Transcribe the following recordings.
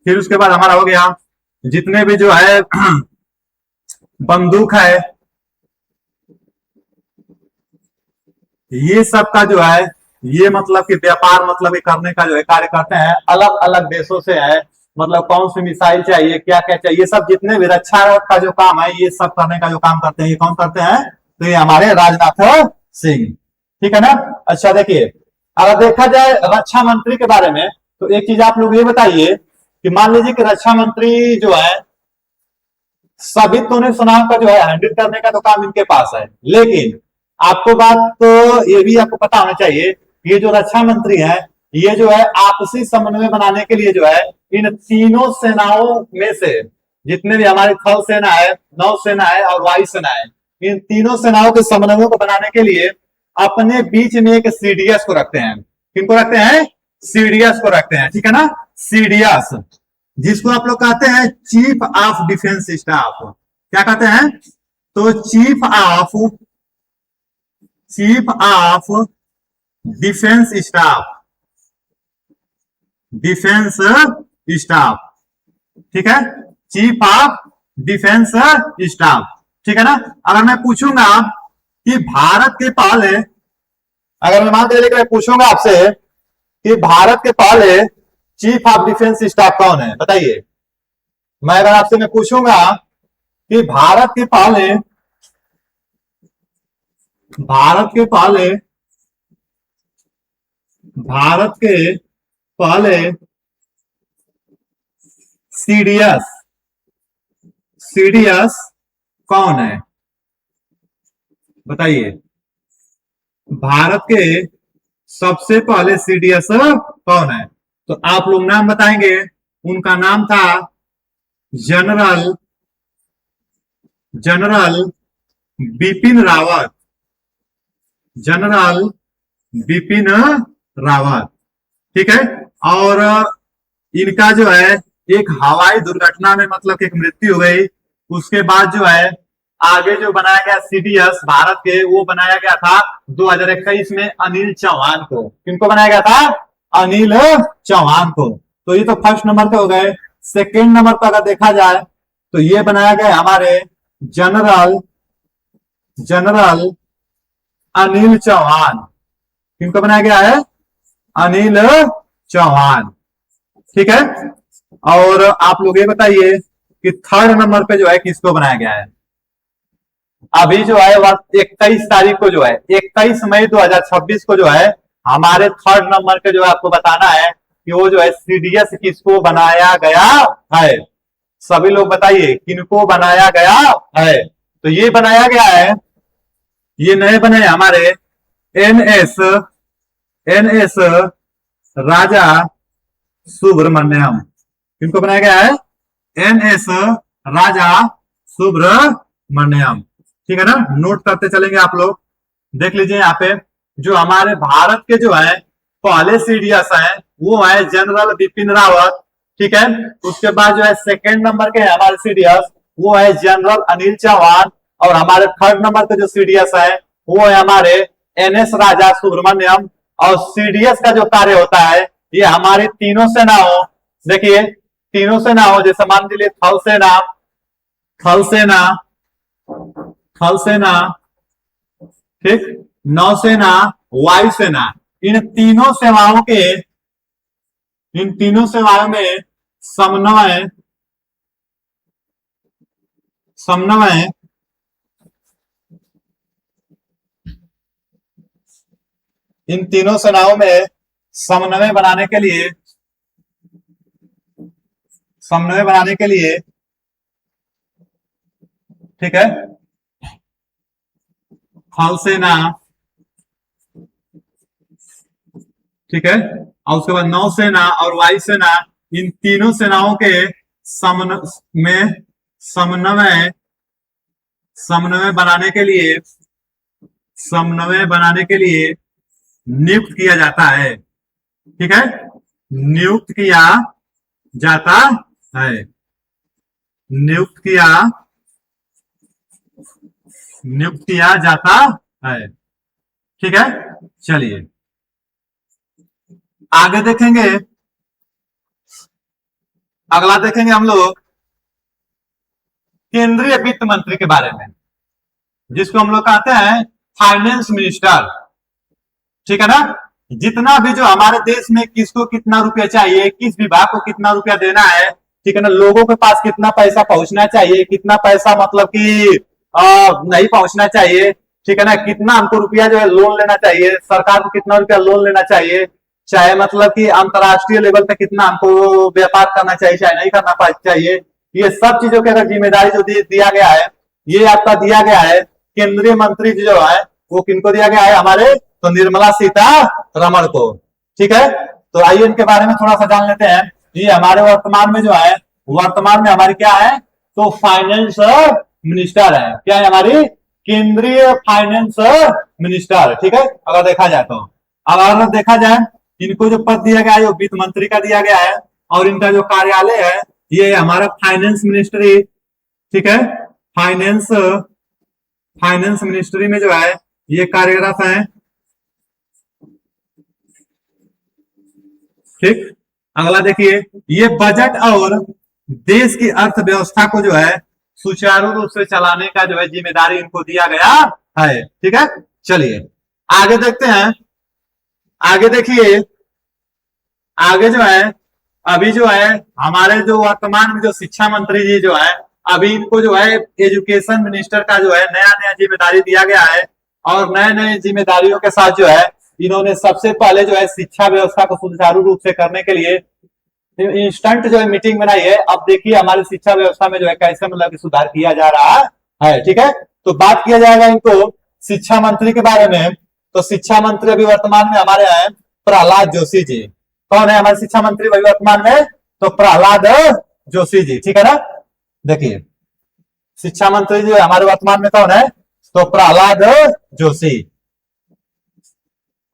फिर उसके बाद हमारा हो गया जितने भी जो है बंदूक है, ये सब का जो है ये मतलब कि व्यापार मतलब ये करने का जो है कार्य करते हैं, अलग अलग देशों से है, मतलब कौन सी मिसाइल चाहिए, क्या क्या चाहिए, ये सब जितने भी रक्षा का जो काम है ये सब करने का जो काम करते हैं, ये कौन करते हैं, तो ये हमारे राजनाथ सिंह। ठीक है ना। अच्छा देखिए, अगर देखा जाए रक्षा मंत्री के बारे में, तो एक चीज आप लोग ये बताइए कि मान लीजिए कि रक्षा मंत्री जो है सभी तूने सुना का जो है हैंडल करने का तो काम इनके पास है, लेकिन आपको बात तो ये भी आपको पता होना चाहिए, ये जो रक्षा मंत्री है ये जो है आपसी समन्वय बनाने के लिए जो है इन तीनों सेनाओं में से, जितने भी हमारी थल सेना है, नौसेना है और वायु सेना है, इन तीनों सेनाओं के समन्वय को बनाने के लिए अपने बीच में एक सीडीएस को रखते हैं। किनको रखते हैं? सीडीएस को रखते हैं। ठीक है ना। सीडीएस, जिसको आप लोग कहते हैं चीफ ऑफ डिफेंस स्टाफ। क्या कहते हैं? तो chief of defence staff, defence staff. ठीक है, चीफ ऑफ डिफेंस स्टाफ। ठीक है ना। अगर मैं पूछूंगा कि भारत के पहले, अगर मैं मान के चलिए पूछूंगा आपसे कि भारत के पहले चीफ ऑफ डिफेंस स्टाफ कौन है, बताइए। मैं अगर आपसे मैं पूछूंगा कि भारत के पहले भारत के पहले सीडीएस सीडीएस कौन है, बताइए। भारत के सबसे पहले सीडीएस कौन है? तो आप लोग नाम बताएंगे। उनका नाम था general general Bipin Rawat. General Bipin Rawat. ठीक है। और इनका जो है एक हवाई दुर्घटना में मतलब कि एक मृत्यु हो गई। उसके बाद जो है आगे जो बनाया गया सीडीएस भारत के, वो बनाया गया था 2021 में अनिल चौहान को। किनको बनाया गया था? अनिल चौहान को। तो ये तो फर्स्ट नंबर पे हो गए। सेकेंड नंबर पर अगर देखा जाए तो ये बनाया गया हमारे जनरल जनरल अनिल चौहान। किनको बनाया गया है? अनिल चौहान। ठीक है। और आप लोग ये बताइए कि थर्ड नंबर पे जो है किसको बनाया गया है? अभी जो है वह 21 तारीख को जो है 21 मई 2026 को जो है हमारे थर्ड नंबर के जो है आपको बताना है कि वो जो है सीडीएस किसको बनाया गया है। सभी लोग बताइए किनको बनाया गया है। तो ये बनाया गया है, ये नए बने हमारे एनएस एनएस राजा सुब्रमण्यम। किनको बनाया गया है? एनएस राजा सुब्रमण्यम। ठीक है ना। नोट करते चलेंगे आप लोग। देख लीजिए यहाँ पे जो हमारे भारत के जो है पहले सीडीएस है वो है जनरल बिपिन रावत। ठीक है। उसके बाद जो है सेकेंड नंबर के हमारे सीडीएस वो है जनरल अनिल चौहान। और हमारे थर्ड नंबर के जो सीडीएस है वो है हमारे एनएस राजा सुब्रमण्यम। और सीडीएस का जो कार्य होता है ये हमारी तीनों सेनाओं, देखिए तीनों सेनाओं, जैसे मान लीजिए थल सेना थल सेना थल सेना, ठीक, नौसेना, वायुसेना, इन तीनों सेवाओं के इन तीनों सेवाओं में समन्वय समन्वय इन तीनों सेनाओं में समन्वय बनाने के लिए ठीक है, थल सेना, ठीक है, और उसके बाद नौसेना और वायुसेना, इन तीनों सेनाओं के समन्वय समन्वय बनाने के लिए नियुक्त किया जाता है। ठीक है, नियुक्त किया जाता है नियुक्त किया नियुक्त किया जाता है। ठीक है। चलिए आगे देखेंगे। अगला देखेंगे हम लोग केंद्रीय वित्त मंत्री के बारे में, जिसको हम लोग कहते हैं फाइनेंस मिनिस्टर। ठीक है ना। जितना भी जो हमारे देश में किसको कितना रुपया चाहिए, किस विभाग को कितना रुपया देना है, ठीक है ना, लोगों के पास कितना पैसा पहुंचना चाहिए, कितना पैसा मतलब कि नहीं पहुंचना चाहिए, ठीक है ना, कितना हमको रुपया जो है लोन लेना चाहिए, सरकार को कितना रुपया लोन लेना चाहिए, चाहे मतलब कि अंतर्राष्ट्रीय लेवल पे कितना हमको व्यापार करना चाहिए, चाहे नहीं करना चाहिए, ये सब चीजों की अगर जिम्मेदारी जो दिया गया है, ये आपका दिया गया है केंद्रीय मंत्री जो है वो किनको दिया गया है, हमारे तो निर्मला सीतारमण को। ठीक है। तो आइए इनके बारे में थोड़ा सा जान लेते हैं। ये हमारे वर्तमान में जो है, वर्तमान में हमारी क्या है, तो फाइनेंस मिनिस्टर है। क्या है हमारी, केंद्रीय फाइनेंस मिनिस्टर। ठीक है। अगर देखा जाए तो, अगर देखा जाए इनको जो पद दिया गया है वो वित्त मंत्री का दिया गया है, और इनका जो कार्यालय है ये हमारा फाइनेंस मिनिस्ट्री। ठीक है। फाइनेंस फाइनेंस मिनिस्ट्री में जो है ये कार्यरत है। ठीक। अगला देखिए, ये बजट और देश की अर्थव्यवस्था को जो है सुचारू रूप से चलाने का जो है जिम्मेदारी इनको दिया गया है। ठीक है। चलिए आगे देखते हैं। आगे देखिए, आगे जो है अभी जो है हमारे जो वर्तमान में जो शिक्षा मंत्री जी जो है, अभी इनको जो है एजुकेशन मिनिस्टर का जो है नया नया जिम्मेदारी दिया गया है, और नए नए जिम्मेदारियों के साथ जो है इन्होंने सबसे पहले जो है शिक्षा व्यवस्था को सुचारू रूप से करने के लिए इंस्टेंट जो है मीटिंग बनाई है। अब देखिए हमारी शिक्षा व्यवस्था में जो है कैसे मतलब सुधार किया जा रहा है। ठीक है। तो बात किया जाएगा इनको शिक्षा मंत्री के बारे में। तो शिक्षा मंत्री अभी वर्तमान में हमारे हैं प्रहलाद जोशी जी। कौन है हमारे शिक्षा मंत्री अभी वर्तमान में, तो प्रहलाद जोशी जी। ठीक है ना। देखिए शिक्षा मंत्री जो है हमारे वर्तमान में कौन है, तो प्रहलाद जोशी,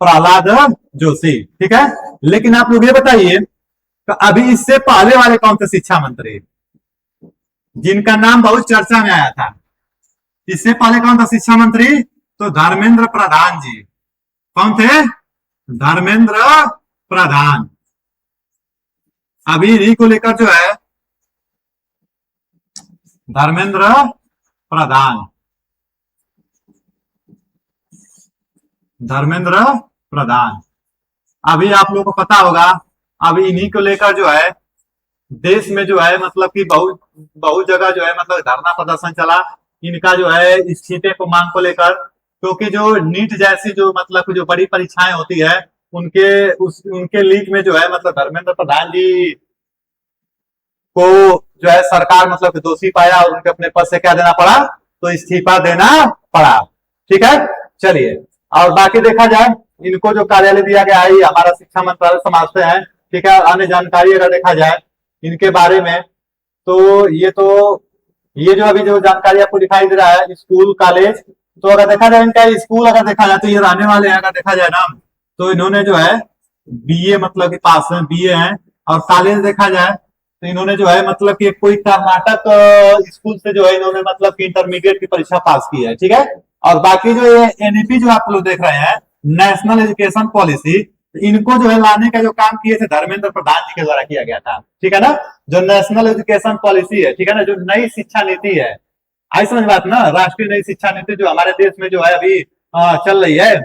प्रहलाद जोशी। ठीक है। लेकिन आप लोग ये बताइए, तो अभी इससे पहले वाले कौन थे शिक्षा मंत्री जिनका नाम बहुत चर्चा में आया था, इससे पहले कौन था शिक्षा मंत्री, तो धर्मेंद्र प्रधान जी। कौन थे, धर्मेंद्र प्रधान। अभी इन्हीं को लेकर जो है धर्मेंद्र प्रधान, धर्मेंद्र प्रधान, अभी आप लोगों को पता होगा, अभी इन्हीं को लेकर जो है देश में जो है मतलब कि बहुत बहुत जगह जो है मतलब धरना प्रदर्शन चला इनका जो है इस्तीफे को मांग को लेकर। क्योंकि जो नीट जैसी जो मतलब जो बड़ी परीक्षाएं होती है उनके लीक में जो है मतलब धर्मेंद्र प्रधान जी को जो है सरकार मतलब दोषी पाया और उनके अपने पद से क्या देना पड़ा, तो इस्तीफा देना पड़ा। ठीक है। चलिए और बाकी देखा जाए इनको जो कार्यालय दिया गया है हमारा शिक्षा मंत्रालय समझते हैं। ठीक है। अन्य जानकारी अगर देखा जाए इनके बारे में, तो ये जो अभी जो जानकारी आपको दिखाई दे रहा है स्कूल कॉलेज, तो अगर देखा जाए इनका स्कूल अगर देखा जाए तो ये रहने वाले हैं, अगर देखा जाए ना तो इन्होंने जो है बीए मतलब कि पास में बीए हैं, और कॉलेज देखा जाए तो इन्होंने जो है मतलब कि कोई कर्नाटक स्कूल से जो है इन्होंने मतलब कि इंटरमीडिएट की परीक्षा पास की है। ठीक है। और बाकी जो ये एनईपी जो आप लोग देख रहे हैं नेशनल एजुकेशन पॉलिसी, इनको जो है लाने का जो काम किए थे धर्मेंद्र प्रधान जी के द्वारा किया गया था। ठीक है ना। जो नेशनल एजुकेशन पॉलिसी है, ठीक है ना, जो नई शिक्षा नीति है, आई समझ बात ना, राष्ट्रीय नई शिक्षा नीति जो हमारे देश में जो है अभी चल रही है,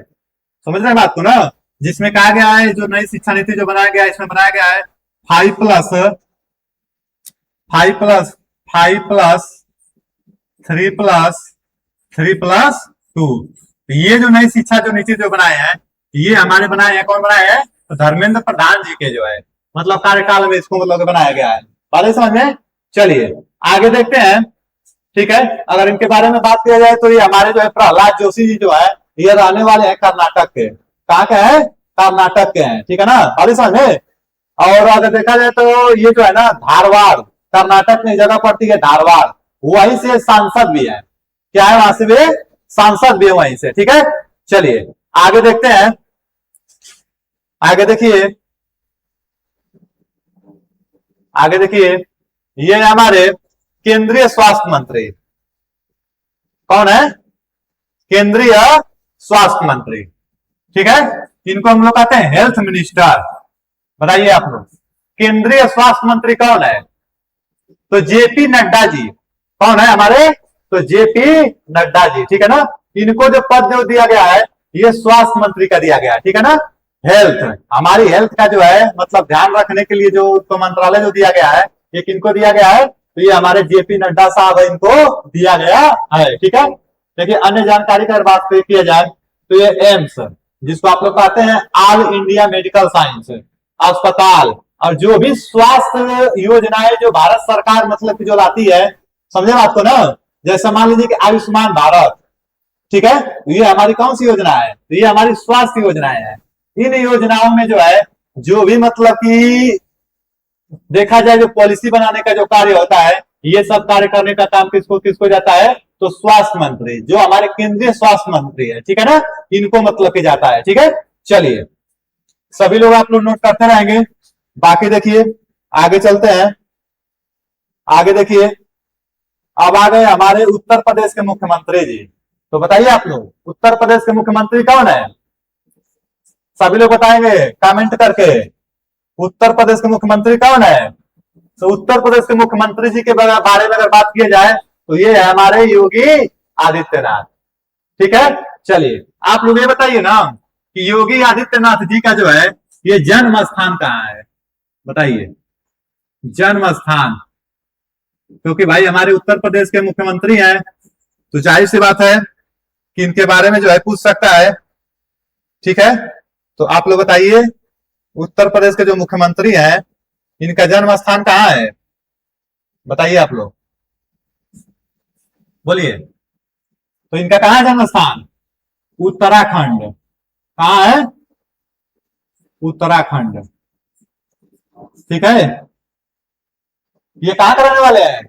समझ रहे बात को ना, जिसमें कहा गया है जो नई शिक्षा नीति जो बनाया गया है इसमें बनाया गया है 5+3+3+2। ये जो नई शिक्षा जो नीति जो बनाए हैं ये हमारे बनाए हैं, कौन बनाए हैं, तो धर्मेंद्र प्रधान जी के जो है मतलब कार्यकाल में इसको मतलब बनाया गया है। बात समझ में। चलिए आगे देखते हैं। ठीक है। अगर इनके बारे में बात किया जाए तो ये हमारे जो है प्रहलाद जोशी जी जो है ये रहने वाले हैं कर्नाटक के। कहाँ के हैं, कर्नाटक के हैं। ठीक है ना, बात समझ में। और अगर देखा जाए तो ये जो है ना धारवाड़, कर्नाटक में जगह पड़ती है धारवाड़, वहीं से सांसद भी है। क्या है, वहां से भी सांसद भी है वहीं से। ठीक है। चलिए आगे देखते हैं। आगे देखिए, आगे देखिए, ये हमारे केंद्रीय स्वास्थ्य मंत्री कौन है, केंद्रीय स्वास्थ्य मंत्री। ठीक है। इनको हम लोग कहते हैं हेल्थ मिनिस्टर। बताइए आप लोग केंद्रीय स्वास्थ्य मंत्री कौन है, तो जेपी नड्डा जी कौन है हमारे, तो जेपी नड्डा जी, ठीक है ना। इनको जो पद जो दिया गया है ये स्वास्थ्य मंत्री का दिया गया है, ठीक है ना। हेल्थ, हमारी हेल्थ का जो है मतलब ध्यान रखने के लिए जो तो मंत्रालय जो दिया गया है ये किनको दिया गया है, तो ये हमारे जेपी नड्डा साहब है, इनको दिया गया है, ठीक है। देखिए अन्य जानकारी का बात किया जाए तो ये एम्स, जिसको आप लोग कहते हैं ऑल इंडिया मेडिकल साइंस अस्पताल, और जो भी स्वास्थ्य योजनाएं जो भारत सरकार मतलब जो लाती है, समझे बात को ना। जैसे मान लीजिए कि आयुष्मान भारत, ठीक है, ये हमारी कौन सी योजना है, तो ये हमारी स्वास्थ्य योजनाएं हैं। इन योजनाओं में जो है जो भी मतलब कि देखा जाए जो पॉलिसी बनाने का जो कार्य होता है, ये सब कार्य करने का काम किसको किसको जाता है, तो स्वास्थ्य मंत्री, जो हमारे केंद्रीय स्वास्थ्य मंत्री है, ठीक है ना, इनको मतलब के जाता है, ठीक है। चलिए सभी लोग आप लोग नोट करते रहेंगे। बाकी देखिए आगे चलते हैं, आगे देखिए अब आ गए हमारे उत्तर प्रदेश के मुख्यमंत्री जी। तो बताइए आप लोग उत्तर प्रदेश के मुख्यमंत्री कौन है, सभी लोग बताएंगे कमेंट करके, उत्तर प्रदेश के मुख्यमंत्री कौन है। तो उत्तर प्रदेश के मुख्यमंत्री जी के बारे में अगर बात की जाए तो ये है हमारे योगी आदित्यनाथ, ठीक है। चलिए आप लोग ये बताइए ना कि योगी आदित्यनाथ जी का जो है ये जन्म स्थान कहाँ है, बताइए जन्म स्थान, क्योंकि भाई हमारे उत्तर प्रदेश के मुख्यमंत्री हैं तो जाहिर सी बात है कि इनके बारे में जो है पूछ सकता है, ठीक है। तो आप लोग बताइए उत्तर प्रदेश के जो मुख्यमंत्री हैं इनका जन्म स्थान कहाँ है, बताइए आप लोग बोलिए। तो इनका कहाँ है जन्म स्थान, उत्तराखंड, कहाँ है, उत्तराखंड, ठीक है। ये कहाँ का रहने वाले हैं,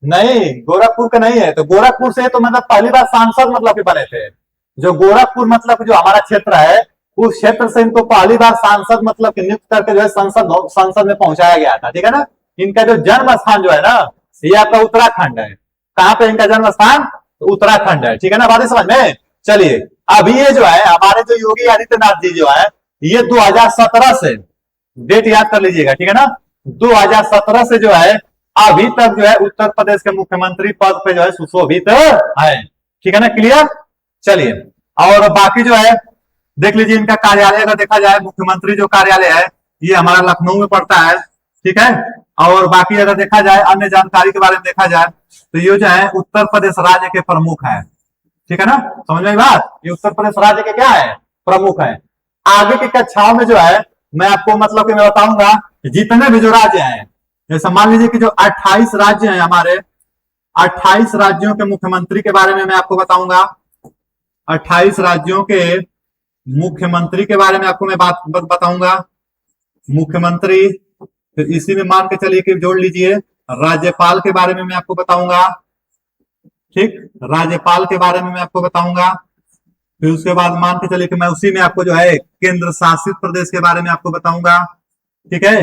नहीं गोरखपुर का नहीं है, तो गोरखपुर से तो मतलब पहली बार सांसद मतलब कि बने थे, जो गोरखपुर मतलब जो हमारा क्षेत्र है उस क्षेत्र से इनको पहली बार सांसद मतलब कि नियुक्त करके जो है संसद में पहुंचाया गया था, ठीक है ना। इनका जो जन्म स्थान जो है ना ये आपका उत्तराखंड है, कहाँ पे इनका जन्म स्थान, तो उत्तराखंड है, ठीक है ना, बात समझ में। चलिए अभी ये जो है हमारे जो योगी आदित्यनाथ जी जो है ये 2017 से, डेट याद कर लीजिएगा, ठीक है ना, 2017 से जो है अभी तक जो है उत्तर प्रदेश के मुख्यमंत्री पद पे जो है सुशोभित है, ठीक है ना, क्लियर। चलिए और बाकी जो है देख लीजिए इनका कार्यालय अगर देखा जाए, मुख्यमंत्री जो कार्यालय है ये हमारा लखनऊ में पड़ता है, ठीक है। और बाकी अगर देखा जाए अन्य जानकारी के बारे में देखा जाए तो ये जो है उत्तर प्रदेश राज्य के प्रमुख है, ठीक है ना, समझ में बात, ये उत्तर प्रदेश राज्य के क्या है, प्रमुख है। आगे की कक्षाओं में जो है मैं आपको मतलब कि मैं बताऊंगा जितने भी जो राज्य हैं, जैसे मान लीजिए कि जो 28 राज्य हैं हमारे, 28 राज्यों के मुख्यमंत्री के बारे में मैं आपको बताऊंगा, 28 राज्यों के मुख्यमंत्री के बारे में आपको मैं बात बताऊंगा, मुख्यमंत्री, फिर इसी में मान के चलिए कि जोड़ लीजिए राज्यपाल के बारे में मैं आपको बताऊंगा, ठीक, राज्यपाल के बारे में मैं आपको बताऊंगा। फिर उसके बाद मान के चलिए कि मैं उसी में आपको जो है केंद्र शासित प्रदेश के बारे में आपको बताऊंगा, ठीक है,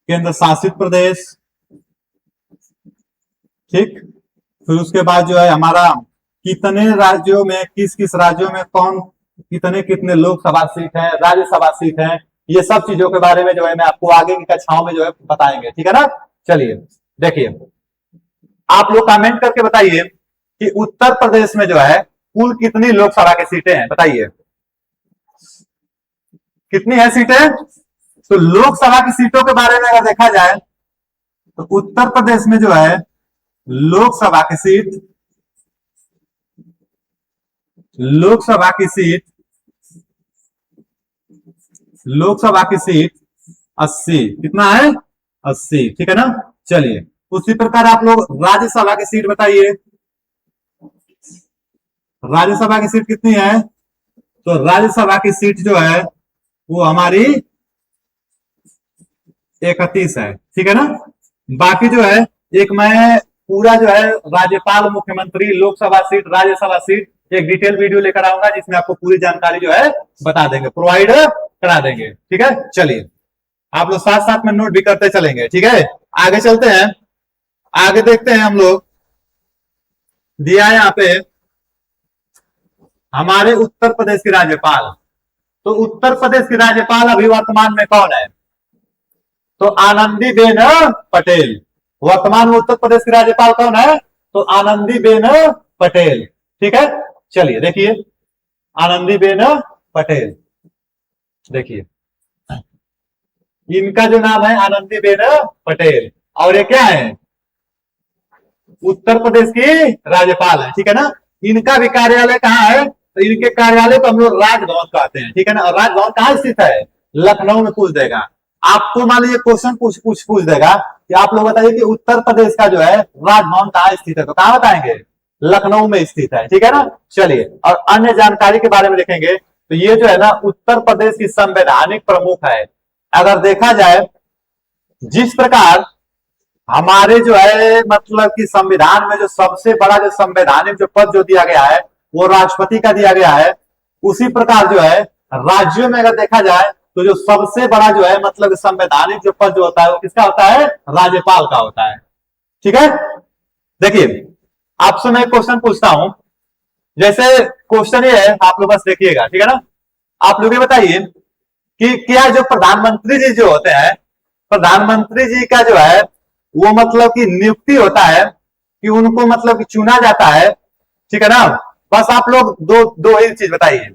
केंद्र शासित प्रदेश, ठीक। फिर उसके बाद जो है हमारा कितने राज्यों में किस किस राज्यों में कौन कितने कितने लोकसभा सीट है, राज्यसभा सीट है, ये सब चीजों के बारे में जो है मैं आपको आगे की कक्षाओं में जो है बताएंगे, ठीक है ना। चलिए देखिए आप लोग कमेंट करके बताइए कि उत्तर प्रदेश में जो है कुल कितनी लोकसभा की सीटें हैं, बताइए कितनी है सीटें। तो लोकसभा की सीटों के बारे में अगर देखा जाए तो उत्तर प्रदेश में जो है लोकसभा की सीट, लोकसभा की सीट, लोकसभा की सीट 80, कितना है 80, ठीक है ना। चलिए उसी प्रकार आप लोग राज्यसभा की सीट बताइए, राज्यसभा की सीट कितनी है, तो राज्यसभा की सीट जो है वो हमारी 31 है, ठीक है ना। बाकी जो है एक मैं पूरा जो है राज्यपाल, मुख्यमंत्री, लोकसभा सीट, राज्यसभा सीट एक डिटेल वीडियो लेकर आऊंगा जिसमें आपको पूरी जानकारी जो है बता देंगे, प्रोवाइड करा देंगे, ठीक है। चलिए आप लोग साथ साथ में नोट भी करते चलेंगे, ठीक है। आगे चलते हैं, आगे देखते हैं हम लोग, दिया है यहाँ पे हमारे उत्तर प्रदेश की राज्यपाल। तो उत्तर प्रदेश की राज्यपाल अभी वर्तमान में कौन है, तो आनंदीबेन पटेल, वर्तमान में उत्तर प्रदेश की राज्यपाल कौन है? तो आनंदीबेन पटेल। ठीक है, चलिए देखिए, आनंदीबेन पटेल। देखिए, इनका जो नाम है आनंदीबेन पटेल, और ये क्या है? उत्तर प्रदेश की राज्यपाल है। ठीक है ना। इनका भी कार्यालय कहाँ है? तो इनके कार्यालय को हम लोग राजभवन कहते हैं। ठीक है ना। और राजभवन कहाँ स्थित है? लखनऊ में पूछ देगा आपको। मान लीजिए क्वेश्चन पूछ देगा कि आप लोग बताइए कि उत्तर प्रदेश का जो है राजभवन कहाँ स्थित है, तो कहाँ बताएंगे? लखनऊ में स्थित है। ठीक है ना। चलिए, और अन्य जानकारी के बारे में देखेंगे तो ये जो है ना उत्तर प्रदेश की संवैधानिक प्रमुख है। अगर देखा जाए, जिस प्रकार हमारे जो है मतलब कि संविधान में जो सबसे बड़ा जो संवैधानिक जो पद जो दिया गया है वो राष्ट्रपति का दिया गया है, उसी प्रकार जो है राज्यों में अगर देखा जाए तो जो सबसे बड़ा जो है मतलब संवैधानिक जो पद जो होता है वो किसका होता है? राज्यपाल का होता है। ठीक है। देखिए, आपसे मैं क्वेश्चन पूछता हूं। जैसे क्वेश्चन ये है, आप लोग बस देखिएगा। ठीक है ना। आप लोग ये बताइए कि क्या जो प्रधानमंत्री जी जो होते हैं, प्रधानमंत्री जी का जो है वो मतलब कि नियुक्ति होता है कि उनको मतलब कि चुना जाता है? ठीक है ना। बस आप लोग दो दो ही चीज बताइए।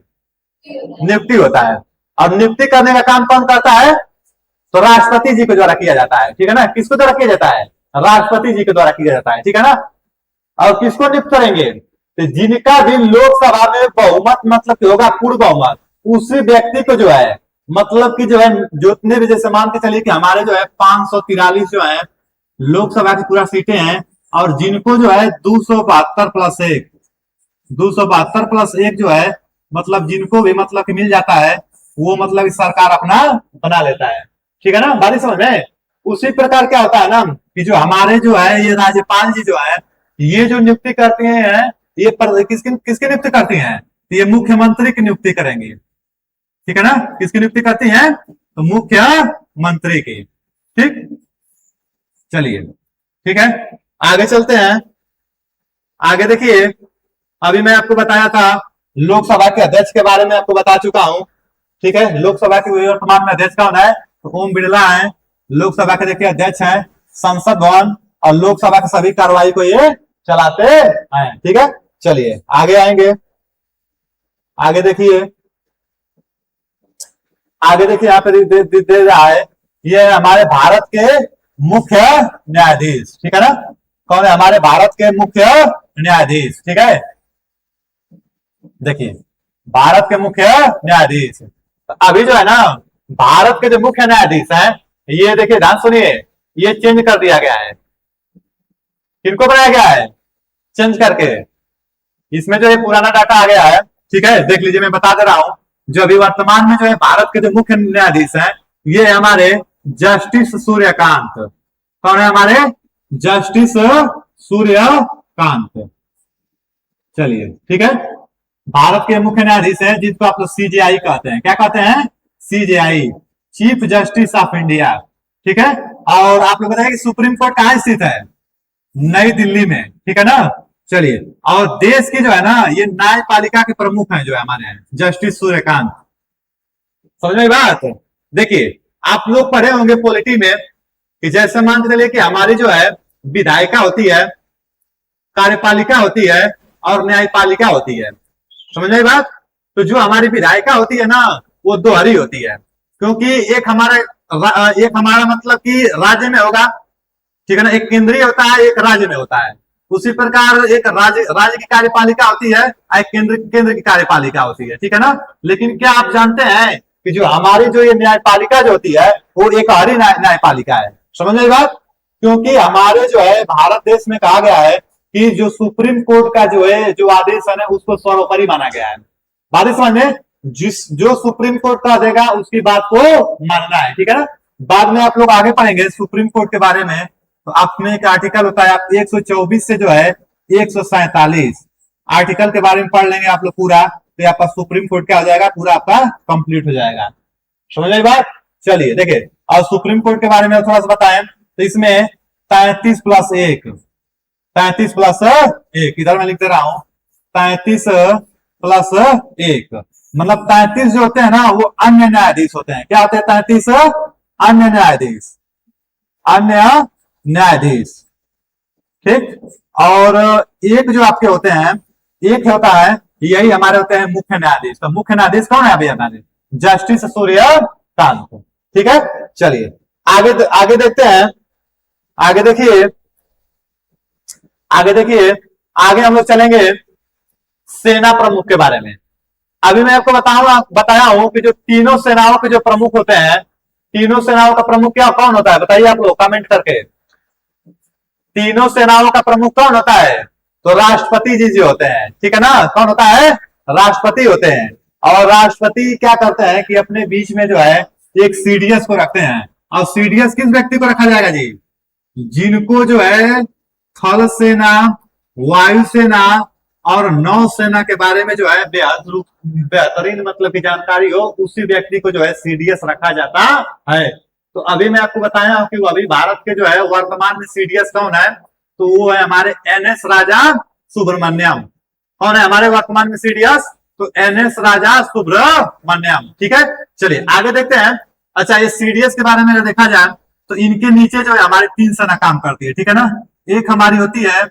नियुक्ति होता है, और नियुक्ति करने का काम कौन करता है? तो राष्ट्रपति जी के द्वारा किया जाता है। ठीक है ना। किसके द्वारा किया जाता है? राष्ट्रपति जी के द्वारा किया जाता है। ठीक है ना। और किसको नियुक्त करेंगे? तो जिनका भी लोकसभा में बहुमत मतलब कि होगा पूर्ण बहुमत, उसी व्यक्ति को जो है मतलब कि जो है जितने भी, जैसे मान के चलिए कि हमारे जो है 543 जो है लोकसभा की पूरा सीटें हैं, और जिनको जो है 272+1 272+1 जो है मतलब जिनको भी मतलब कि मिल जाता है वो मतलब इस सरकार अपना बना लेता है। ठीक है ना। बात समझ में? उसी प्रकार क्या होता है ना कि जो हमारे जो है ये राज्यपाल जी जो है ये जो नियुक्ति करते हैं, ये किसकी किसकी नियुक्ति करती हैं? तो ये मुख्यमंत्री की नियुक्ति करेंगे। ठीक है ना। किसकी नियुक्ति करती हैं? तो मुख्यमंत्री की। ठीक, चलिए ठीक है, आगे चलते हैं। आगे देखिए, अभी मैं आपको बताया था लोकसभा के अध्यक्ष के बारे में, आपको बता चुका हूं। ठीक है। लोकसभा के वर्तमान में अध्यक्ष कौन है? तो ओम बिरला है लोकसभा के देखिए अध्यक्ष हैं। संसद भवन और लोकसभा की सभी कार्रवाई को ये चलाते हैं। ठीक है, चलिए आगे आएंगे। आगे देखिए, आगे देखिए यहाँ पे दे रहा है, ये हमारे भारत के मुख्य न्यायाधीश। ठीक है ना। कौन है हमारे भारत के मुख्य न्यायाधीश? ठीक है, देखिए भारत के मुख्य न्यायाधीश। तो अभी जो है ना भारत के जो मुख्य न्यायाधीश हैं, ये देखिए ध्यान सुनिए, ये चेंज कर दिया गया है। किनको बनाया गया है? चेंज करके। इसमें जो है पुराना डाटा आ गया है। ठीक है, देख लीजिए, मैं बता दे रहा हूं। जो अभी वर्तमान में जो है भारत के जो मुख्य न्यायाधीश हैं, ये हमारे जस्टिस सूर्यकांत। कौन है हमारे? जस्टिस सूर्यकांत। चलिए ठीक है, भारत के मुख्य न्यायाधीश हैं जिनको आप लोग सीजेआई कहते हैं। क्या कहते हैं? CJI, chief justice of India. ठीक है। और आप लोग बताइए कि सुप्रीम कोर्ट कहां स्थित है? नई दिल्ली में। ठीक है ना। चलिए, और देश की जो है ना ये न्यायपालिका के प्रमुख हैं जो है हमारे जस्टिस सूर्यकांत। समझ में बात? देखिए, आप लोग पढ़े होंगे पॉलिटी में कि जैसे मान के चलिए कि हमारी जो है विधायिका होती है, कार्यपालिका होती है और न्यायपालिका होती है। समझ में बात? तो जो हमारी विधायिका होती है ना वो दोहरी होती है, क्योंकि एक हमारा मतलब कि राज्य में होगा। ठीक है ना। एक केंद्रीय होता है, एक राज्य में होता है। उसी प्रकार एक राज्य की कार्यपालिका होती है, एक केंद्र की कार्यपालिका होती है। ठीक है ना। लेकिन क्या आप जानते हैं कि जो हमारी जो ये न्यायपालिका जो होती है वो एक हरी न्यायपालिका है। समझ में बात? क्योंकि हमारे जो है भारत देश में कहा गया है कि जो सुप्रीम कोर्ट का जो है जो आदेश है ना उसको सर्वोपरि माना गया है। बात समझ में? जो सुप्रीम कोर्ट का देगा उसकी बात को मानना है। ठीक है ना। बाद में आप लोग आगे पढ़ेंगे सुप्रीम कोर्ट के बारे में, तो आप में एक आर्टिकल होता है, आप 124 से जो है 147 आर्टिकल के बारे में पढ़ लेंगे आप लोग पूरा, तो आपका सुप्रीम कोर्ट क्या हो जाएगा? पूरा आपका कंप्लीट हो जाएगा। समझ आई बात? चलिए देखिए, और सुप्रीम कोर्ट के बारे में थोड़ा सा बताएं तो इसमें 33+1 इधर मैं लिख दे रहा हूं 33+1, मतलब 33 जो होते हैं ना वो अन्य न्यायाधीश होते हैं। क्या होते हैं? 33 अन्य न्यायाधीश। अन्य न्यायाधीश। ठीक। और एक जो आपके होते हैं, एक होता है, यही हमारे होते हैं मुख्य न्यायाधीश। तो मुख्य न्यायाधीश कौन है अभी हमारे? जस्टिस सूर्यकांत। ठीक है, चलिए आगे आगे देखते हैं। आगे देखिए, आगे देखिए, आगे हम लोग चलेंगे सेना प्रमुख के बारे में। अभी मैं आपको बताया हूं कि जो तीनों सेनाओं के जो प्रमुख होते हैं, तीनों सेनाओं का प्रमुख क्या कौन होता है बताइए आप लोग कमेंट करके। तीनों सेनाओं का प्रमुख कौन होता है? तो राष्ट्रपति जी होते हैं। ठीक है ना, कौन होता है? राष्ट्रपति होते हैं। और राष्ट्रपति क्या करते हैं कि अपने बीच में जो है एक सीडीएस को रखते हैं। और सीडीएस किस व्यक्ति को रखा जाएगा जी? जिनको जो है थल सेना, वायुसेना और नौसेना के बारे में जो है बेहतरीन मतलब की जानकारी हो, उसी व्यक्ति को जो है सीडीएस रखा जाता है। तो अभी मैं आपको बताया कि अभी भारत के जो है वर्तमान में सीडीएस कौन है? तो वो है हमारे एनएस राजा सुब्रमण्यम। कौन है हमारे वर्तमान में सीडीएस? तो एनएस राजा सुब्रमण्यम। ठीक है, चलिए आगे देखते हैं। अच्छा, ये सीडीएस के बारे में देखा जाए तो इनके नीचे जो है हमारे तीन सेना काम करती है। ठीक है ना, एक हमारी होती है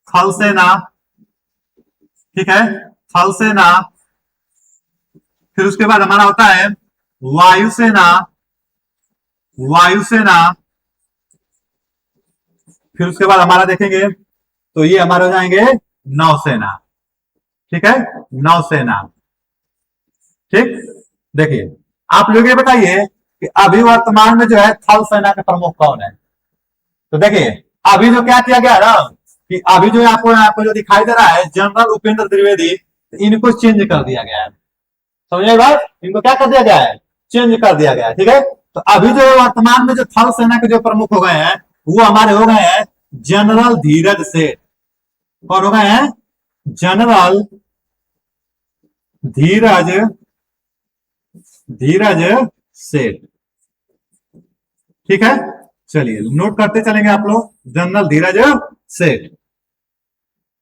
थल सेना। ठीक है, थल सेना। फिर उसके बाद हमारा होता है वायुसेना, वायुसेना। फिर उसके बाद हमारा देखेंगे तो ये हमारे हो जाएंगे नौसेना। ठीक है, नौसेना। ठीक, देखिए आप लोग ये बताइए कि अभी वर्तमान में जो है थल सेना के प्रमुख कौन है? तो देखिए अभी जो क्या किया गया ना कि अभी जो आपको जो दिखाई दे रहा है जनरल उपेंद्र द्विवेदी, इनको चेंज कर दिया गया है। समझे बात? इनको क्या कर दिया गया है? चेंज कर दिया गया है। ठीक है, तो अभी जो वर्तमान में जो थल सेना के जो प्रमुख हो गए हैं वो हमारे हो गए हैं जनरल धीरज सेठ। कौन हो गए हैं? जनरल धीरज, धीरज सेठ। ठीक है, चलिए नोट करते चलेंगे आप लोग, जनरल धीरज सेठ।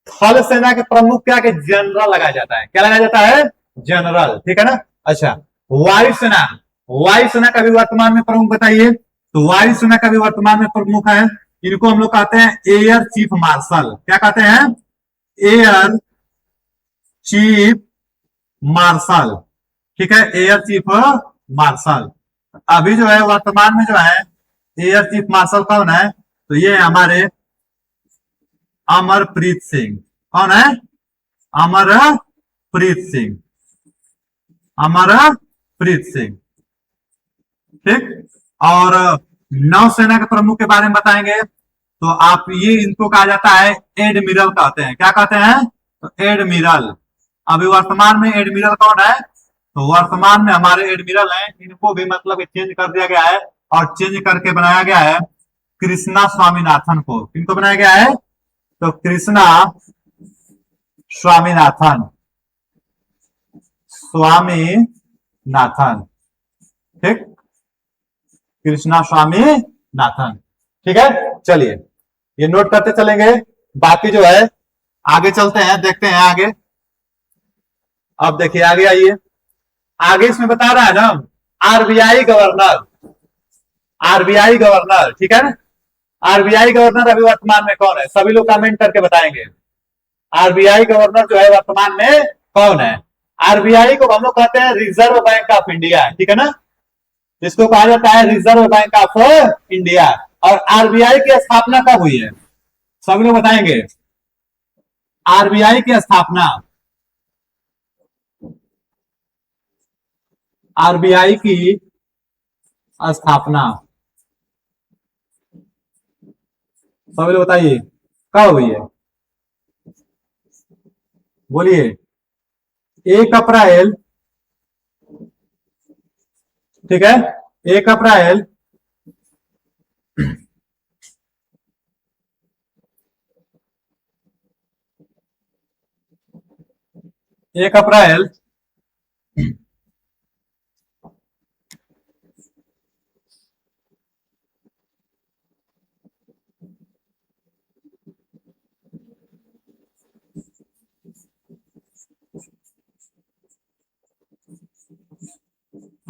थल सेना के प्रमुख क्या के जनरल लगाया जाता है। क्या लगाया जाता है? जनरल। ठीक है ना। अच्छा, वायुसेना, वायुसेना का भी वर्तमान में प्रमुख बताइए। तो वायुसेना का भी वर्तमान में प्रमुख है, इनको हम लोग कहते हैं एयर चीफ मार्शल। क्या कहते हैं? Air chief marshal. ठीक है, एयर चीफ मार्शल। अभी जो है वर्तमान में जो है एयर चीफ मार्शल कौन है? तो ये हमारे अमरप्रीत सिंह। कौन है? अमरप्रीत सिंह, अमरप्रीत सिंह। ठीक, और नौसेना के प्रमुख के बारे में बताएंगे तो आप ये इनको कहा जाता है एडमिरल कहते हैं। क्या कहते हैं? तो एडमिरल। अभी वर्तमान में एडमिरल कौन है? तो वर्तमान में हमारे एडमिरल हैं, इनको भी मतलब चेंज कर दिया गया है और चेंज करके बनाया गया है कृष्णा स्वामीनाथन को। किनको बनाया गया है? तो कृष्णा स्वामीनाथन, स्वामीनाथन। ठीक, कृष्णा स्वामीनाथन। ठीक है, चलिए ये नोट करते चलेंगे। बाकी जो है आगे चलते हैं, देखते हैं आगे। अब देखिए आगे आइए, आगे इसमें बता रहा है ना आरबीआई गवर्नर, आरबीआई गवर्नर। ठीक है ना, आरबीआई गवर्नर अभी वर्तमान में कौन है? सभी लोग कमेंट करके बताएंगे आरबीआई गवर्नर जो है वर्तमान में कौन है? आरबीआई को हम लोग कहते हैं रिजर्व बैंक ऑफ इंडिया। ठीक है ना, इसको कहा जाता है रिजर्व बैंक ऑफ इंडिया। और आरबीआई की स्थापना कब हुई है? सभी लोग बताएंगे आरबीआई की स्थापना, आरबीआई की स्थापना सभी लोग बताइए कब हुई है? बोलिए। 1 अप्रैल। ठीक है, 1 अप्रैल 1 अप्रैल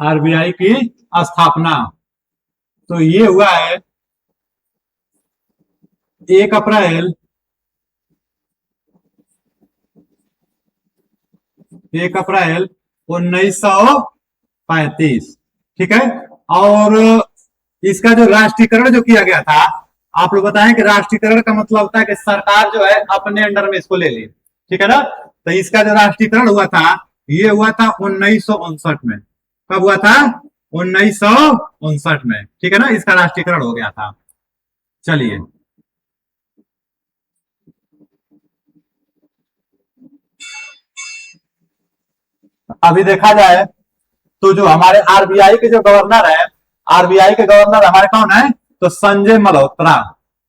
आरबीआई की स्थापना। तो ये हुआ है 1 अप्रैल 1935। ठीक है। और इसका जो राष्ट्रीयकरण जो किया गया था, आप लोग बताएं कि राष्ट्रीयकरण का मतलब होता है कि सरकार जो है अपने अंडर में इसको ले ली। ठीक है ना। तो इसका जो राष्ट्रीयकरण हुआ था, ये हुआ था 1959 में। कब हुआ था? 1959 में। ठीक है ना, इसका राष्ट्रीयकरण हो गया था। चलिए, अभी देखा जाए तो जो हमारे आरबीआई के जो गवर्नर है, आरबीआई के गवर्नर हमारे कौन है? तो संजय मल्होत्रा।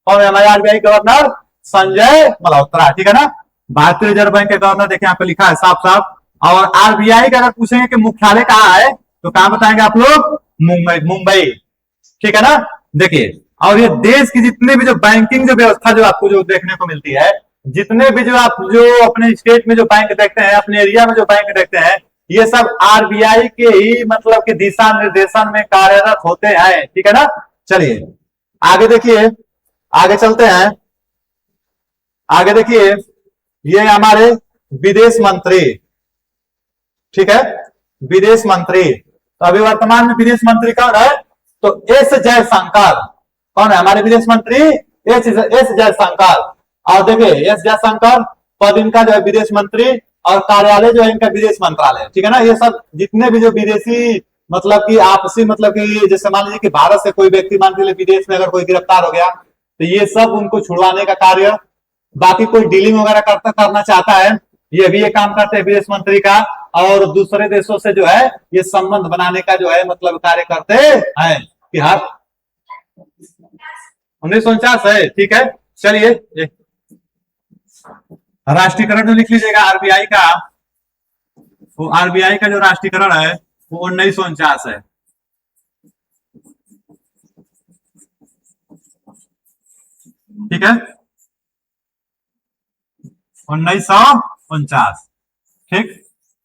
कौन है हमारे आरबीआई गवर्नर? संजय मल्होत्रा। ठीक है ना। भारतीय रिजर्व बैंक के गवर्नर देखिए यहाँ पे लिखा है साफ साफ। और आरबीआई का अगर पूछेंगे कि मुख्यालय कहाँ है, तो कहां बताएंगे आप लोग? मुंबई। मुंबई। ठीक है ना। देखिए, और ये देश की जितने भी जो बैंकिंग जो व्यवस्था जो आपको जो देखने को मिलती है, जितने भी जो आप जो अपने स्टेट में जो बैंक देखते हैं, अपने एरिया में जो बैंक देखते हैं, ये सब आरबीआई के ही मतलब कि दिशा निर्देशन में कार्यरत होते हैं। ठीक है ना। चलिए आगे देखिए, आगे चलते हैं। आगे देखिए, ये हमारे विदेश मंत्री। ठीक है, विदेश मंत्री। तो अभी वर्तमान में विदेश मंत्री कौन है? तो एस जयशंकर। कौन है हमारे विदेश मंत्री? एस जयशंकर। और देखिए एस जयशंकर पद इनका जो है विदेश मंत्री, और कार्यालय जो है इनका विदेश मंत्रालय। ठीक है ना। ये सब जितने भी जो विदेशी मतलब कि आपसी मतलब कि जैसे मान लीजिए कि भारत से कोई व्यक्ति मान लीजिए विदेश में अगर कोई गिरफ्तार हो गया, तो ये सब उनको छुड़वाने का कार्य, बाकी कोई डीलिंग वगैरह करना चाहता है, ये भी ये काम करते हैं विदेश मंत्री का। और दूसरे देशों से जो है ये संबंध बनाने का जो है मतलब कार्य करते हैं कि हाँ 1949 है। ठीक है। चलिए, राष्ट्रीयकरण जो लिख लीजिएगा आरबीआई का, वो आरबीआई का जो राष्ट्रीयकरण है वो 1949 है। ठीक है, 1949। ठीक।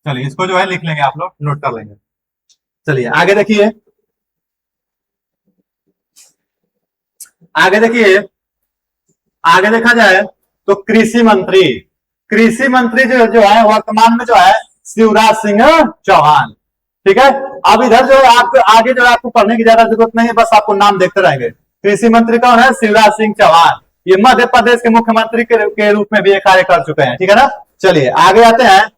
चलिए इसको जो है लिख लेंगे, आप लोग नोट कर लेंगे। चलिए आगे देखिए, आगे देखिए, आगे देखा जाए तो कृषि मंत्री। कृषि मंत्री जो है वर्तमान में जो है शिवराज सिंह चौहान। ठीक है। अब इधर जो है आपको आगे जो है आपको पढ़ने की ज्यादा जरूरत नहीं है, बस आपको नाम देखते रहेंगे। कृषि मंत्री कौन है? शिवराज सिंह चौहान। ये मध्य प्रदेश के मुख्यमंत्री के रूप में भी ये कार्य कर चुके हैं। ठीक है ना। चलिए आगे आते हैं,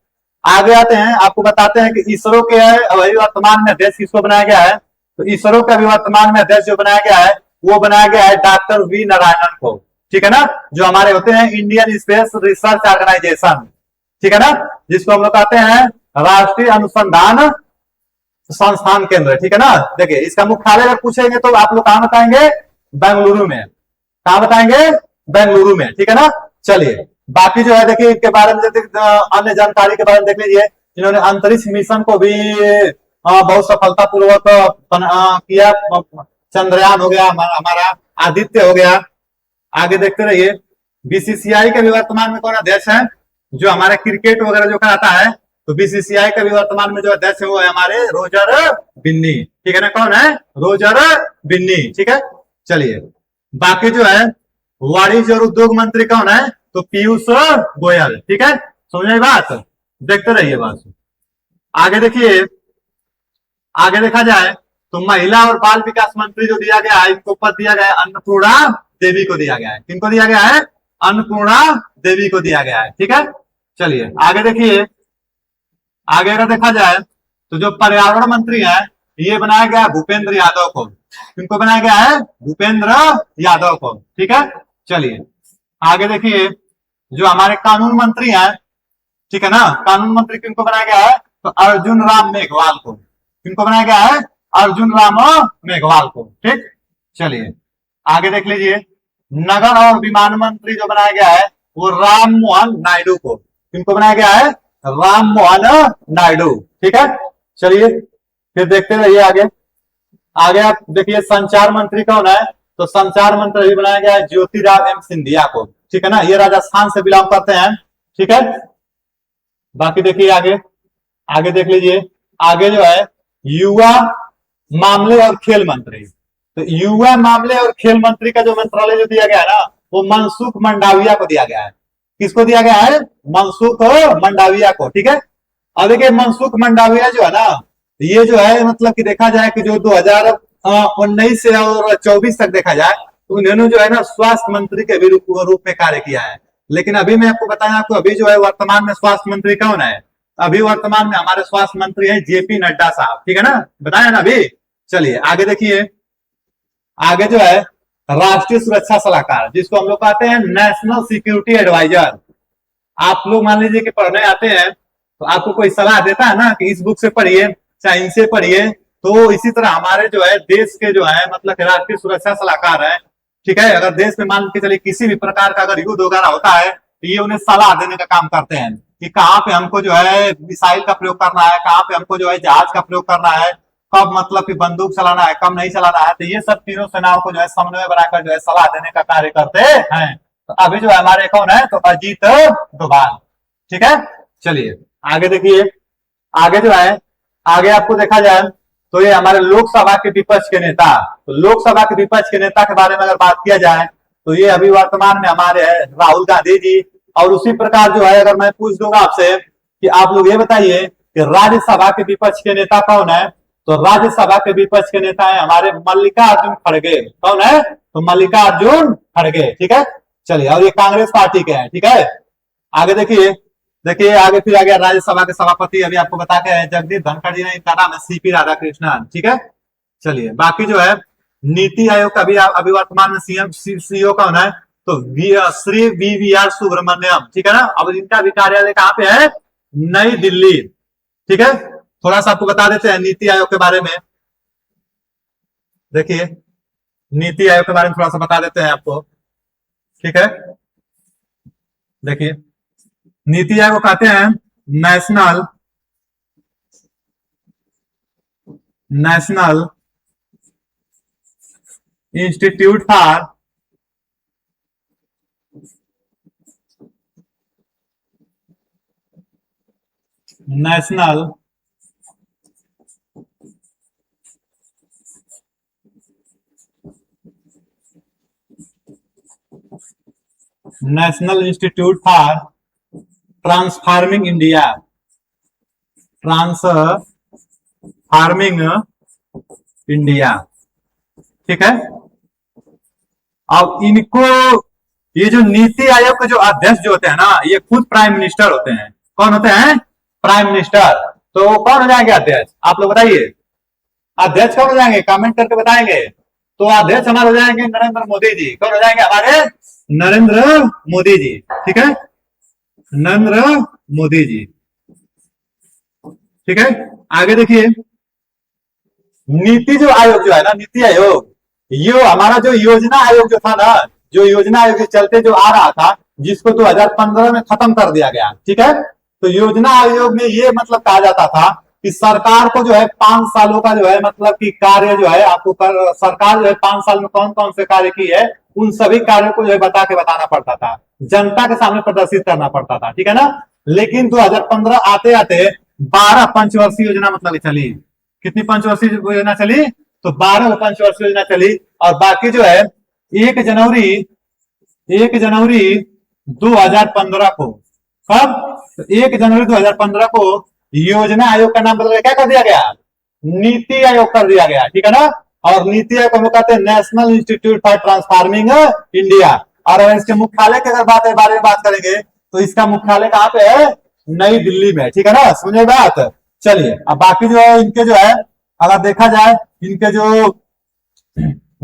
आगे आते हैं, आपको बताते हैं कि इसरो के अभी वर्तमान में अध्यक्ष किसको बनाया गया है? तो इसरो का भी वर्तमान में अध्यक्ष जो बनाया गया है वो बनाया गया है डॉक्टर वी नारायणन को। ठीक है ना। जो हमारे होते हैं इंडियन स्पेस रिसर्च ऑर्गेनाइजेशन। ठीक है ना, जिसको हम लोग कहते हैं राष्ट्रीय अनुसंधान संस्थान केंद्र। ठीक है ना। देखिए इसका मुख्यालय अगर पूछेंगे तो आप लोग कहां बताएंगे? बेंगलुरु में। कहां बताएंगे? बेंगलुरु में। ठीक है ना। चलिए बाकी जो है देखिए इनके बारे में अन्य जानकारी के बारे में देख लीजिए। इन्होंने अंतरिक्ष मिशन को भी बहुत सफलतापूर्वक किया। चंद्रयान हो गया हमारा, आदित्य हो गया। आगे देखते रहिए। बीसीसीआई के भी वर्तमान में कौन अध्यक्ष है? जो हमारे क्रिकेट वगैरह जो कराता है, तो बीसीसीआई का भी वर्तमान में जो अध्यक्ष है वो है हमारे रोजर बिन्नी। ठीक है ना। कौन है? रोजर बिन्नी। ठीक है। चलिए बाकी जो है वाणिज्य और उद्योग मंत्री कौन है? तो पीयूष गोयल। ठीक है, समझे बात? देखते रहिए बात। आगे देखिए, आगे देखा जाए तो महिला और बाल विकास मंत्री जो दिया गया है, इसको पद दिया गया है अन्नपूर्णा देवी को दिया गया है। किनको दिया गया है? अन्नपूर्णा देवी को दिया गया है। ठीक है। चलिए आगे देखिए, आगे अगर देखा जाए तो जो पर्यावरण मंत्री है ये बनाया गया है भूपेंद्र यादव को। किनको बनाया गया है? भूपेंद्र यादव को। ठीक है। चलिए आगे देखिए, जो हमारे कानून मंत्री हैं, ठीक है ना, कानून मंत्री किनको बनाया गया है? तो अर्जुन राम मेघवाल को। किनको बनाया गया है? अर्जुन राम मेघवाल को। ठीक। चलिए आगे देख लीजिए, नगर और विमान मंत्री जो बनाया गया है वो राम मोहन नायडू को। किनको बनाया गया है? राम मोहन नायडू। ठीक है। चलिए फिर देखते रहिए आगे। आगे आप देखिए संचार मंत्री कौन है? तो संचार मंत्री भी बनाया गया है ज्योतिराव सिंधिया को। ठीक है ना, ये राजस्थान से बिलोंग करते हैं। ठीक है। बाकी देखिए आगे, आगे देख लीजिए। आगे जो है युवा मामले और खेल मंत्री। तो युवा मामले और खेल मंत्री का जो मंत्रालय जो दिया गया ना, वो मनसुख मंडाविया को दिया गया है। किसको दिया गया है? मनसुख मंडाविया को। ठीक है, अब देखिए मनसुख मंडाविया जो है ना, ये जो है मतलब कि देखा जाए कि जो 2019 से और 24 तक देखा जाए तो उन्होंने जो है ना स्वास्थ्य मंत्री के भी रूप में कार्य किया है। लेकिन अभी मैं आपको बताया, आपको अभी जो है वर्तमान में स्वास्थ्य मंत्री कौन है? अभी वर्तमान में हमारे स्वास्थ्य मंत्री है जेपी नड्डा साहब। ठीक है ना, बताया ना अभी। चलिए आगे देखिए, आगे जो है राष्ट्रीय सुरक्षा सलाहकार, जिसको हम लोग कहते हैं नेशनल सिक्योरिटी एडवाइजर। आप लोग मान लीजिए कि पढ़ने आते हैं तो आपको कोई सलाह देता है ना कि इस बुक से पढ़िए, चाहे इनसे पढ़िए, तो इसी तरह हमारे जो है देश के जो है मतलब राष्ट्रीय सुरक्षा सलाहकार है। ठीक है, अगर देश में मान के चलिए किसी भी प्रकार का अगर युद्ध वगैरह होता है तो ये उन्हें सलाह देने का काम करते हैं कि कहाँ पे हमको जो है मिसाइल का प्रयोग करना है, कहाँ पे हमको जो है जहाज का प्रयोग करना है, कब मतलब कि बंदूक चलाना है, कब नहीं चलाना है। तो ये सब तीनों सेनाओं को जो है समन्वय बनाकर जो है सलाह देने का कार्य करते हैं। तो अभी जो है हमारे कौन है? तो अजीत डोभाल। ठीक है, चलिए आगे देखिए, आगे जो है आगे आपको देखा जाए तो ये हमारे लोकसभा के विपक्ष के नेता, तो लोकसभा के विपक्ष के नेता के बारे में अगर बात किया जाए तो ये अभी वर्तमान में हमारे है राहुल गांधी जी। और उसी प्रकार जो है अगर मैं पूछ दूंगा आपसे कि आप लोग ये बताइए कि राज्यसभा के विपक्ष के नेता कौन है? तो राज्यसभा के विपक्ष के नेता है हमारे मल्लिकार्जुन खड़गे। कौन है? तो मल्लिकार्जुन खड़गे। ठीक है, चलिए, और ये कांग्रेस पार्टी के हैं। ठीक है, आगे देखिए, देखिए आगे फिर आ गया राज्यसभा के सभापति, अभी आपको बता के जगदीप धनखड़ जी ने, इनका नाम है सीपी राधाकृष्णन। ठीक है, चलिए बाकी जो है नीति आयोग का अभी वर्तमान में सीएम सीईओ कौन है? तो श्री वीवीआर सुब्रमण्यम। ठीक है ना, अब इनका भी कार्यालय कहाँ पे है? नई दिल्ली। ठीक है, थोड़ा सा आपको बता देते हैं नीति आयोग के बारे में। देखिए नीति आयोग के बारे में थोड़ा सा बता देते हैं आपको। ठीक है, देखिए नीति आयोग कहते हैं national institute for national national institute for transforming India, transforming India. ठीक है, अब इनको ये जो नीति आयोग के जो अध्यक्ष जो होते हैं ना, ये खुद प्राइम मिनिस्टर होते हैं। कौन होते हैं? Prime minister. तो कौन हो जाएंगे अध्यक्ष? आप लोग बताइए, अध्यक्ष कौन हो जाएंगे? कमेंट करके बताएंगे। तो अध्यक्ष हमारे हो जाएंगे नरेंद्र मोदी जी। कौन हो जाएंगे? हमारे नरेंद्र मोदी जी। ठीक है, नरेंद्र मोदी जी। ठीक है, आगे देखिए नीति जो आयोग जो है ना, नीति आयोग, ये हमारा जो योजना आयोग जो था ना, जो योजना आयोग के चलते जो आ रहा था, जिसको 2015 में खत्म कर दिया गया। ठीक है, तो योजना आयोग में ये मतलब कहा जाता था कि सरकार को जो है 5 सालों का जो है मतलब कि कार्य जो है आपको सरकार जो है 5 साल में कौन कौन से कार्य की है, उन सभी कार्यों को जो है बताना पड़ता था, जनता के सामने प्रदर्शित करना पड़ता था। ठीक है ना, लेकिन 2015 आते आते 12 पंचवर्षीय योजना मतलब चली। कितनी पंचवर्षीय योजना चली? तो 12 पंचवर्षीय योजना चली। और बाकी जो है 1 जनवरी 2015 को, कब? तो 1 जनवरी 2015 को योजना आयोग का नाम बदल क्या कर दिया गया? नीति आयोग कर दिया गया। ठीक है ना, और नीति आयोग हम लोग कहते हैं national institute for transforming India. और इसके मुख्यालय की अगर बारे में बात करेंगे तो इसका मुख्यालय कहाँ पे है? नई दिल्ली में। ठीक है ना, समझे बात। चलिए अब बाकी जो है इनके जो है अगर देखा जाए, इनके जो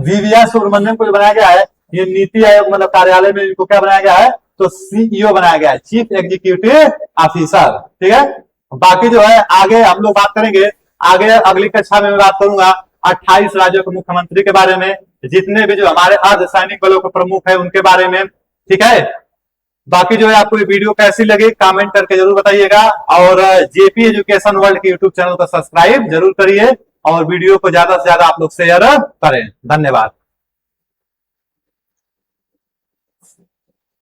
वीवीआर सुब्रमण्यम को बनाया गया है, ये नीति आयोग मतलब कार्यालय में इनको क्या बनाया गया है? तो सीईओ बनाया गया है, चीफ एग्जीक्यूटिव ऑफिसर। ठीक है, बाकी जो है आगे हम लोग बात करेंगे, आगे अगली कक्षा में मैं बात करूंगा 28 राज्यों के मुख्यमंत्री के बारे में, जितने भी जो हमारे अर्धसैनिक बलों के प्रमुख है उनके बारे में। ठीक है, बाकी जो है आपको ये वीडियो कैसी लगी कमेंट करके जरूर बताइएगा, और जेपी एजुकेशन वर्ल्ड के यूट्यूब चैनल को सब्सक्राइब जरूर करिए, और वीडियो को ज्यादा से ज्यादा आप लोग शेयर करें। धन्यवाद।